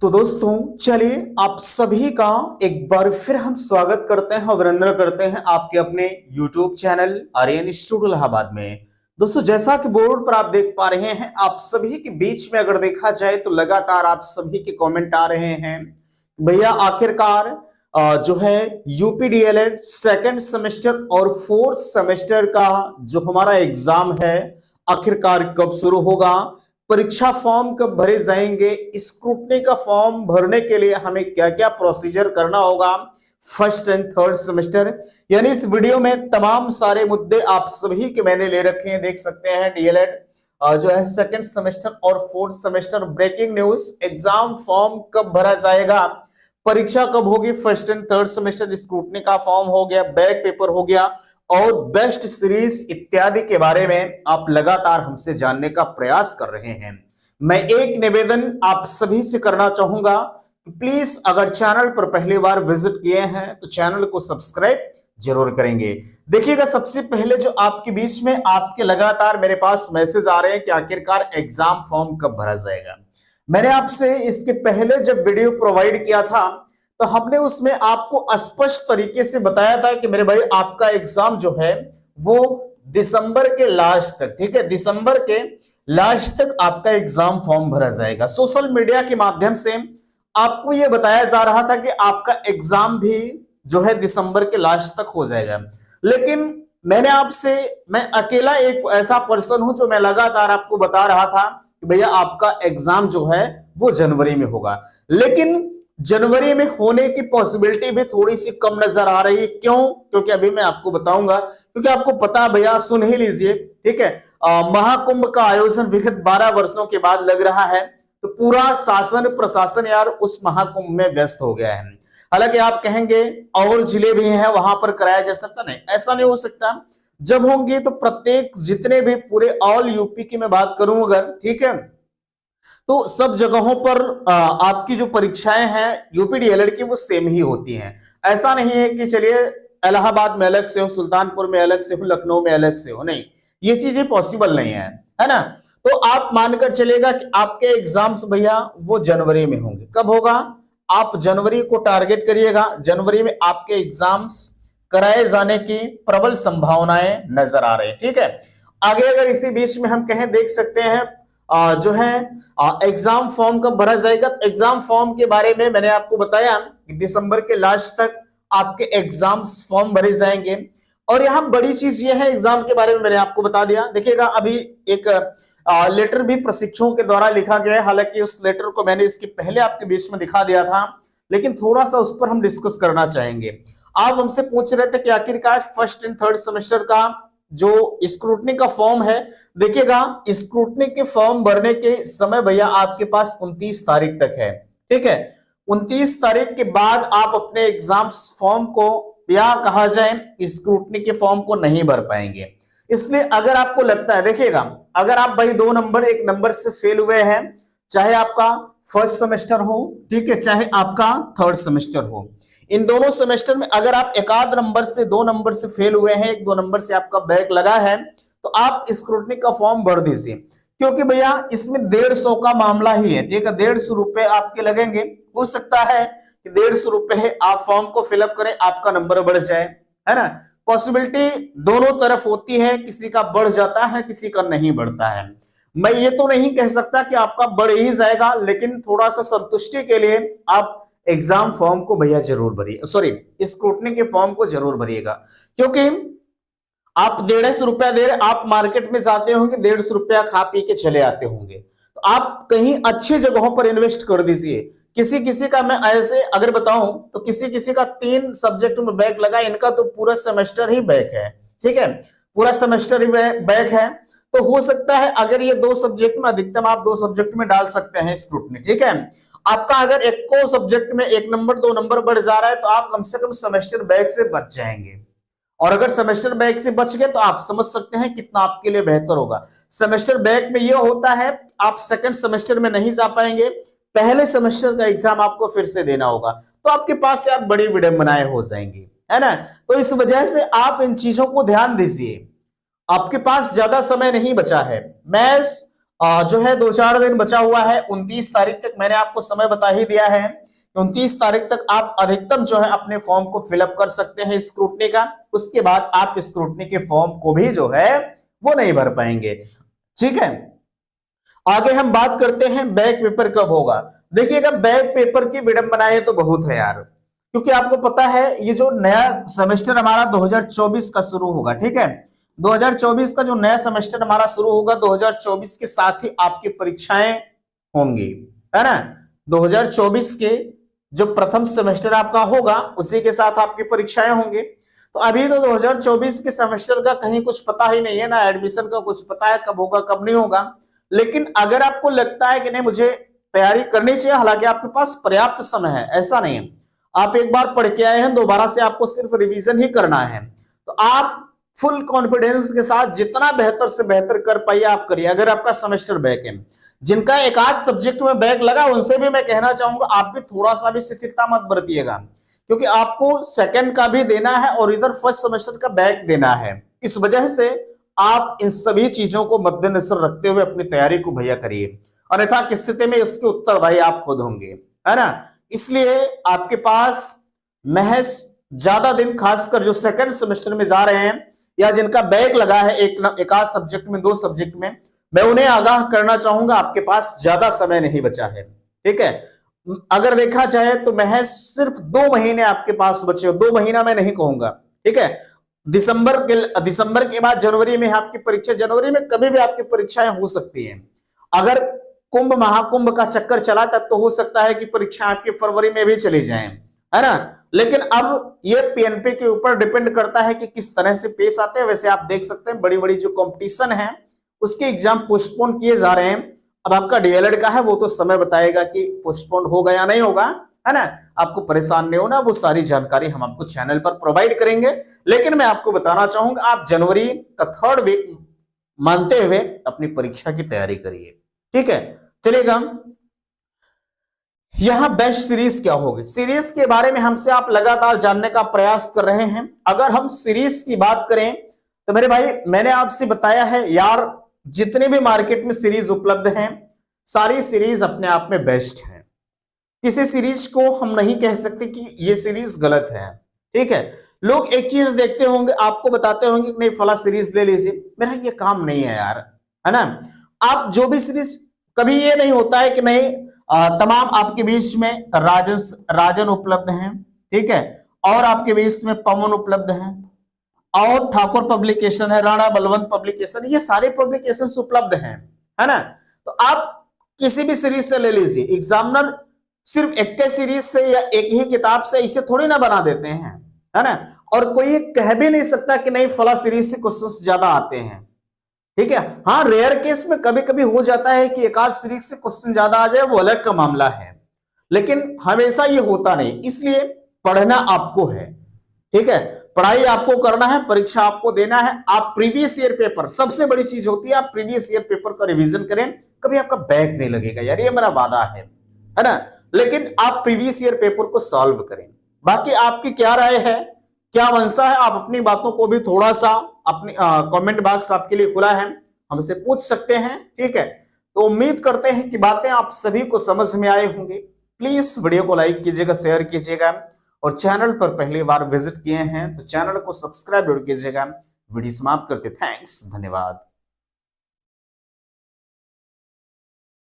तो दोस्तों चलिए आप सभी का एक बार फिर हम स्वागत करते हैं, अभिनंदन करते हैं आपके अपने YouTube channel Aryan studio Allahabad में। दोस्तों जैसा कि बोर्ड पर आप देख पा रहे हैं, आप सभी के बीच में अगर देखा जाए तो लगातार आप सभी के कमेंट आ रहे हैं भैया आखिरकार जो है यूपीडीएलएड सेकंड सेमेस्टर और फोर्थ सेमेस्टर का जो हमारा एग्जाम है आखिरकार कब शुरू होगा, परीक्षा फॉर्म कब भरे जाएंगे, स्क्रूटनी का फॉर्म भरने के लिए हमें क्या क्या प्रोसीजर करना होगा फर्स्ट एंड थर्ड सेमेस्टर। यानी इस वीडियो में तमाम सारे मुद्दे आप सभी के मैंने ले रखे हैं, देख सकते हैं। डीएलएड जो है सेकंड सेमेस्टर और fourth semester, breaking news, exam form कब भरा जाएगा, परीक्षा कब होगी first and third semester, scrutiny का फॉर्म हो गया, बैक पेपर हो गया और बेस्ट सीरीज इत्यादि के बारे में आप लगातार हमसे जानने का प्रयास कर रहे हैं। मैं एक निवेदन आप सभी से करना चाहूंगा, प्लीज अगर चैनल पर पहली बार विजिट किए हैं तो चैनल को सब्सक्राइब जरूर करेंगे। देखिएगा सबसे पहले जो आपके बीच में आपके लगातार मेरे पास मैसेज आ रहे हैं कि आखिरकार एग्जाम फॉर्म कब भरा जाएगा। मैंने आपसे इसके पहले जब वीडियो प्रोवाइड किया था तो हमने उसमें आपको स्पष्ट तरीके से बताया था कि मेरे भाई आपका एग्जाम जो है वो दिसंबर के लास्ट तक, ठीक है, दिसंबर के लास्ट तक आपका एग्जाम फॉर्म भरा जाएगा। सोशल मीडिया के माध्यम से आपको यह बताया जा रहा था कि आपका एग्जाम भी जो है दिसंबर के लास्ट तक हो जाएगा, लेकिन मैं अकेला एक ऐसा पर्सन हूं जो मैं लगातार आपको बता रहा था कि भैया आपका एग्जाम जो है वो जनवरी में होगा, लेकिन जनवरी में होने की पॉसिबिलिटी भी थोड़ी सी कम नजर आ रही है। क्यों? क्योंकि अभी मैं आपको बताऊंगा, क्योंकि आपको पता है भैया, सुन ही लीजिए, ठीक है। महाकुंभ का आयोजन विगत 12 वर्षों के बाद लग रहा है, तो पूरा शासन प्रशासन यार उस महाकुंभ में व्यस्त हो गया है। हालांकि आप कहेंगे और जिले भी हैं वहां पर कराया जा सकता, नहीं ऐसा नहीं हो सकता। जब होंगे तो प्रत्येक जितने भी पूरे ऑल यूपी की मैं बात करूं अगर, ठीक है, तो सब जगहों पर आपकी जो परीक्षाएं हैं यूपीडीएलएड की वो सेम ही होती हैं। ऐसा नहीं है कि चलिए इलाहाबाद में अलग से हो, सुल्तानपुर में अलग से हो, लखनऊ में अलग से हो, नहीं, ये चीजें पॉसिबल नहीं है ना। तो आप मानकर चलेगा कि आपके एग्जाम्स भैया वो जनवरी में होंगे। कब होगा? आप जनवरी को टारगेट करिएगा, जनवरी में आपके एग्जाम्स कराए जाने की प्रबल संभावनाएं नजर आ रही है, ठीक है। आगे अगर इसी बीच में हम कहें, देख सकते हैं जो है एग्जाम फॉर्म कब भरा जाएगा। एग्जाम फॉर्म के बारे में मैंने आपको बताया कि दिसंबर के लास्ट तक आपके एग्जाम्स फॉर्म भरे जाएंगे। और यहां बड़ी चीज यह है, एग्जाम के बारे में मैंने आपको बता दिया। देखिएगा अभी एक लेटर भी प्रशिक्षुओं के द्वारा लिखा गया है, हालांकि उस लेटर को मैंने इसके पहले आपके बीच में दिखा दिया था, लेकिन थोड़ा सा उस पर हम डिस्कस करना चाहेंगे। आप हमसे पूछ रहे थे कि आखिरकार फर्स्ट एंड थर्ड सेमेस्टर का जो स्क्रूटनी का फॉर्म है, देखिएगा स्क्रूटनी के फॉर्म भरने के समय भैया आपके पास 29 तारीख तक है, ठीक है। 29 तारीख के बाद आप अपने एग्जाम्स फॉर्म को या कहा जाए स्क्रूटनी के फॉर्म को नहीं भर पाएंगे। इसलिए अगर आपको लगता है, देखिएगा अगर आप भाई 2 नंबर 1 नंबर से फेल हुए हैं, चाहे आपका फर्स्ट सेमेस्टर हो, ठीक है, चाहे आपका थर्ड सेमेस्टर हो, इन दोनों सेमेस्टर में अगर आप एक आध नंबर से 2 नंबर से फेल हुए हैं, 1-2 नंबर से आपका बैक लगा है, तो आप स्क्रूटनी का फॉर्म भर दीजिए। क्योंकि भैया इसमें 150 का मामला ही है, ठीक है, 150 रुपए आपके लगेंगे। हो सकता है कि 150 रुपए आप फॉर्म को फिलअप करें, आपका नंबर बढ़ जाए, है ना। पॉसिबिलिटी दोनों तरफ होती है, किसी का बढ़ जाता है, किसी का नहीं बढ़ता है। मैं ये तो नहीं कह सकता कि आपका बढ़ ही जाएगा, लेकिन थोड़ा सा संतुष्टि के लिए आप एग्जाम फॉर्म को भैया जरूर भरिए, सॉरी स्क्रूटनी के फॉर्म को जरूर भरिएगा। क्योंकि आप 150 रुपया दे रहे, आप मार्केट में जाते होंगे 150 रुपया खा पी के चले आते होंगे, तो आप कहीं अच्छी जगहों पर इन्वेस्ट कर दीजिए। किसी किसी का मैं ऐसे अगर बताऊं तो किसी किसी का 3 सब्जेक्ट में बैक लगा, इनका तो पूरा सेमेस्टर ही बैक है, ठीक है, पूरा सेमेस्टर ही बैक है। तो हो सकता है अगर ये 2 सब्जेक्ट में, अधिकतम आप 2 सब्जेक्ट में डाल सकते हैं स्क्रूटनी, ठीक है। आपका अगर एक को सब्जेक्ट में 1 नंबर 2 नंबर बढ़ जा रहा है तो आप कम से कम सेमेस्टर बैक से बच जाएंगे। और अगर सेमेस्टर बैक से बच गए तो आप समझ सकते हैं कितना आपके लिए बेहतर होगा। सेमेस्टर बैक में यह होता है आप सेकंड सेमेस्टर में नहीं जा पाएंगे, पहले सेमेस्टर का एग्जाम आपको फिर से देना होगा, तो आपके पास यार बड़ी विडंबनाएं हो जाएंगी, है ना। तो इस वजह से आप इन चीजों को ध्यान दीजिए। आपके पास ज्यादा समय नहीं बचा है। मैथ्स जो है 2-4 दिन बचा हुआ है। 29 तारीख तक मैंने आपको समय बता ही दिया है। 29 तारीख तक आप अधिकतम जो है अपने फॉर्म को फिलअप कर सकते हैं स्क्रूटनी का। उसके बाद आप स्क्रूटनी के फॉर्म को भी जो है वो नहीं भर पाएंगे। ठीक है, आगे हम बात करते हैं बैक पेपर कब होगा। देखिएगा, बैक पेपर की विडंबनाएं तो बहुत है यार, क्योंकि आपको पता है ये जो नया सेमेस्टर हमारा 2024 का शुरू होगा। ठीक है, 2024 का जो नया सेमेस्टर हमारा शुरू होगा, 2024 के साथ ही आपकी परीक्षाएं होंगी, है ना। 2024 के जो प्रथम सेमेस्टर आपका होगा उसी के साथ आपकी परीक्षाएं होंगी। तो अभी तो 2024 के सेमेस्टर का कहीं कुछ पता ही नहीं है ना, एडमिशन का कुछ पता है कब होगा कब नहीं होगा। लेकिन अगर आपको लगता है कि नहीं मुझे तैयारी करनी चाहिए, हालांकि आपके पास पर्याप्त समय है, ऐसा नहीं है। आप एक बार पढ़ के आए हैं, दोबारा से आपको सिर्फ रिवीजन ही करना है। तो आप फुल कॉन्फिडेंस के साथ जितना बेहतर से बेहतर कर पाइए आप करिए। अगर आपका सेमेस्टर बैक है, जिनका एक आध सब्जेक्ट में बैक लगा, उनसे भी मैं कहना चाहूंगा आप भी थोड़ा सा भी शिथिलता मत बरतिएगा, क्योंकि आपको सेकंड का भी देना है और इधर फर्स्ट सेमेस्टर का बैक देना है। इस वजह से आप इन सभी चीजों को मद्देनजर रखते हुए अपनी तैयारी को भैया करिए, अन्यथा की स्थिति में इसके उत्तरदायी आप खुद होंगे, है ना। इसलिए आपके पास महज ज्यादा दिन, खासकर जो सेकंड सेमेस्टर में जा रहे हैं या जिनका बैक लगा है एक आध सब्जेक्ट में, 2 सब्जेक्ट में, मैं उन्हें आगाह करना चाहूंगा आपके पास ज्यादा समय नहीं बचा है। ठीक है, अगर देखा जाए तो महज सिर्फ 2 महीने आपके पास बचे हो। 2 महीना मैं नहीं कहूंगा, ठीक है। दिसंबर के बाद जनवरी में आपकी परीक्षा, जनवरी में कभी भी आपकी परीक्षाएं हो सकती हैं। अगर कुंभ महाकुंभ का चक्कर चला तब तो हो सकता है कि परीक्षा आपकी फरवरी में भी चली जाए, है ना। लेकिन अब ये पीएनपी के ऊपर डिपेंड करता है कि किस तरह से पेश आते हैं। वैसे आप देख सकते हैं बड़ी बड़ी जो कंपटीशन है उसके एग्जाम पोस्टपोन किए जा रहे हैं। अब आपका डीएलएड का है, वो तो समय बताएगा कि पोस्टपोन होगा या नहीं होगा, है ना। आपको परेशान नहीं होना, वो सारी जानकारी हम आपको चैनल पर प्रोवाइड करेंगे। लेकिन मैं आपको बताना चाहूंगा आप जनवरी का 3rd वीक मानते हुए अपनी परीक्षा की तैयारी करिए। ठीक है, चलिएगा। यहां बेस्ट सीरीज क्या होगी, सीरीज के बारे में हमसे आप लगातार जानने का प्रयास कर रहे हैं। अगर हम सीरीज की बात करें तो मेरे भाई, मैंने आपसे बताया है यार, जितने भी मार्केट में सीरीज उपलब्ध हैं सारी सीरीज अपने आप में बेस्ट है। किसी सीरीज को हम नहीं कह सकते कि ये सीरीज गलत है। ठीक है, लोग एक चीज देखते होंगे, आपको बताते होंगे कि नहीं फला सीरीज ले लीजिए, मेरा ये काम नहीं है यार, है ना। आप जो भी सीरीज, कभी ये नहीं होता है कि नहीं तमाम आपके बीच में राजन उपलब्ध हैं, ठीक है, और आपके बीच में पवन उपलब्ध हैं, और ठाकुर पब्लिकेशन है, राणा बलवंत पब्लिकेशन, ये सारे पब्लिकेशंस उपलब्ध हैं, है ना। तो आप किसी भी सीरीज से ले लीजिए। एग्जामिनर सिर्फ एक सीरीज से या एक ही किताब से इसे थोड़ी ना बना देते हैं, है ना। और कोई कह भी नहीं सकता कि नहीं फला सीरीज से क्वेश्चंस ज्यादा आते हैं। ठीक है, हाँ रेयर केस में कभी कभी हो जाता है कि एक आध सीरीज से क्वेश्चन ज्यादा आ जाए, वो अलग का मामला है, लेकिन हमेशा ये होता नहीं। इसलिए पढ़ना आपको है, ठीक है, पढ़ाई आपको करना है, परीक्षा आपको देना है। आप प्रीवियस ईयर पेपर, सबसे बड़ी चीज होती है, आप प्रीवियस ईयर पेपर का रिवीजन करें, कभी आपका बैक नहीं लगेगा यार, ये मेरा वादा है ना। लेकिन आप प्रीवियस ईयर पेपर को सॉल्व करें। बाकी आपकी क्या राय है, क्या मंशा है, आप अपनी बातों को भी थोड़ा सा अपनी कमेंट बॉक्स आपके लिए खुला है, हमसे पूछ सकते हैं। ठीक है, तो उम्मीद करते हैं कि बातें आप सभी को समझ में आए होंगे। प्लीज वीडियो को लाइक कीजिएगा, शेयर कीजिएगा, और चैनल पर पहली बार विजिट किए हैं तो चैनल को सब्सक्राइब जरूर कीजिएगा। वीडियो समाप्त करते, थैंक्स, धन्यवाद।